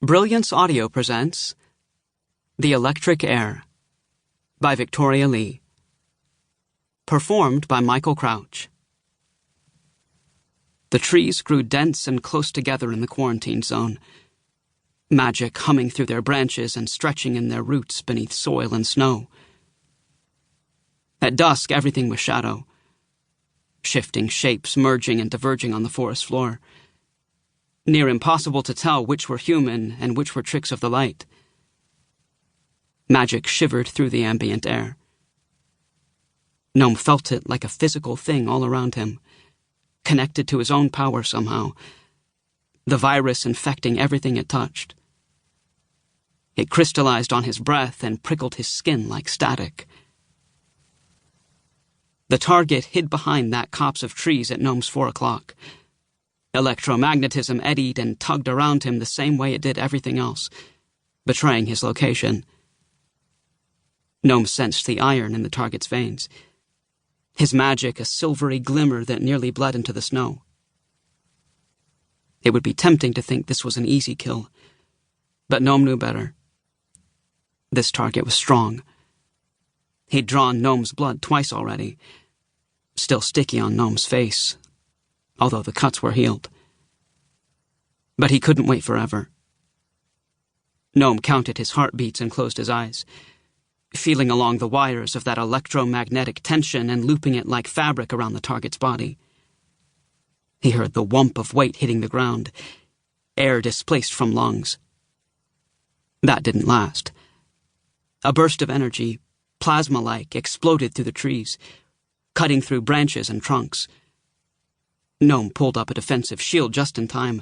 Brilliance Audio presents The Electric Heir by Victoria Lee. Performed by Michael Crouch. The trees grew dense and close together in the quarantine zone, magic humming through their branches and stretching in their roots beneath soil and snow. At dusk, everything was shadow, shifting shapes merging and diverging on the forest floor. Near impossible to tell which were human and which were tricks of the light. Magic shivered through the ambient air. Noam felt it like a physical thing all around him, connected to his own power somehow, the virus infecting everything it touched. It crystallized on his breath and prickled his skin like static. The target hid behind that copse of trees at Noam's 4 o'clock. Electromagnetism eddied and tugged around him the same way it did everything else, betraying his location. Noam sensed the iron in the target's veins, his magic a silvery glimmer that nearly bled into the snow. It would be tempting to think this was an easy kill, but Noam knew better. This target was strong. He'd drawn Noam's blood twice already, still sticky on Noam's face, although the cuts were healed. But he couldn't wait forever. Noam counted his heartbeats and closed his eyes, feeling along the wires of that electromagnetic tension and looping it like fabric around the target's body. He heard the whump of weight hitting the ground, air displaced from lungs. That didn't last. A burst of energy, plasma-like, exploded through the trees, cutting through branches and trunks. Noam pulled up a defensive shield just in time,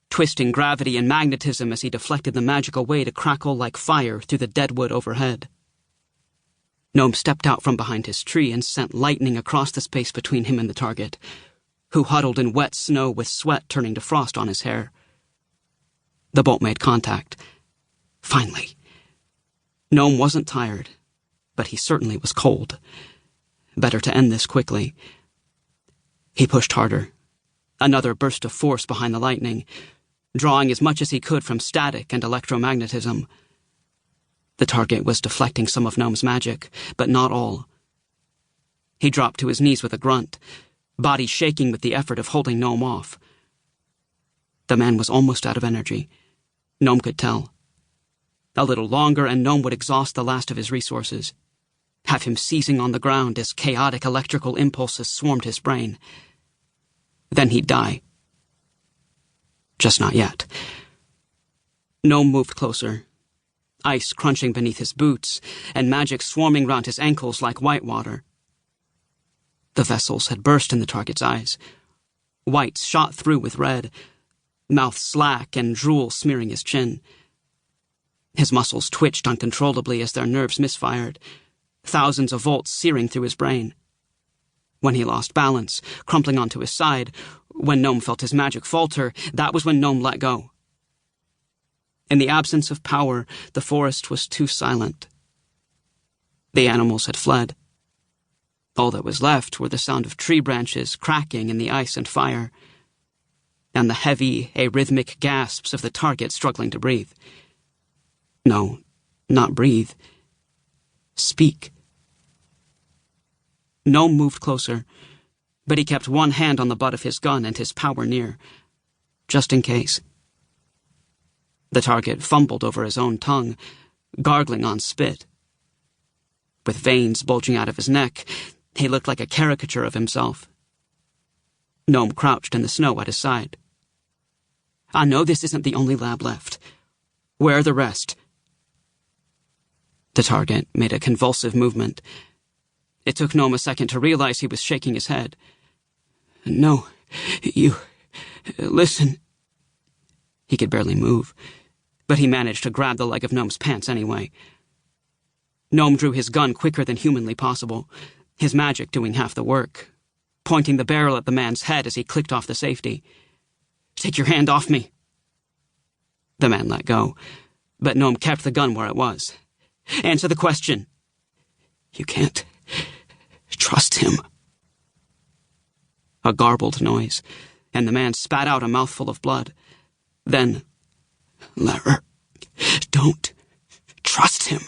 twisting gravity and magnetism as he deflected the magic away to crackle like fire through the dead wood overhead. Noam stepped out from behind his tree and sent lightning across the space between him and the target, who huddled in wet snow with sweat turning to frost on his hair. The bolt made contact. Finally. Noam wasn't tired, but he certainly was cold. Better to end this quickly. He pushed harder. Another burst of force behind the lightning, drawing as much as he could from static and electromagnetism. The target was deflecting some of Noam's magic, but not all. He dropped to his knees with a grunt, body shaking with the effort of holding Noam off. The man was almost out of energy. Noam could tell. A little longer and Noam would exhaust the last of his resources, have him seizing on the ground as chaotic electrical impulses swarmed his brain. Then he'd die. Just not yet. Noam moved closer, ice crunching beneath his boots and magic swarming round his ankles like whitewater. The vessels had burst in the target's eyes. Whites shot through with red, mouth slack and drool smearing his chin. His muscles twitched uncontrollably as their nerves misfired, thousands of volts searing through his brain. When he lost balance, crumpling onto his side, when Noam felt his magic falter, that was when Noam let go. In the absence of power, the forest was too silent. The animals had fled. All that was left were the sound of tree branches cracking in the ice and fire, and the heavy, arrhythmic gasps of the target struggling to breathe. No, not breathe. Speak. Noam moved closer, but he kept one hand on the butt of his gun and his power near, just in case. The target fumbled over his own tongue, gargling on spit. With veins bulging out of his neck, he looked like a caricature of himself. Noam crouched in the snow at his side. I know this isn't the only lab left. Where are the rest? The target made a convulsive movement. It took Noam a second to realize he was shaking his head. No, you... listen. He could barely move, but he managed to grab the leg of Noam's pants anyway. Noam drew his gun quicker than humanly possible, his magic doing half the work, pointing the barrel at the man's head as he clicked off the safety. Take your hand off me. The man let go, but Noam kept the gun where it was. Answer the question. You can't trust him. A garbled noise, and the man spat out a mouthful of blood. Then, Lehrer. Don't trust him.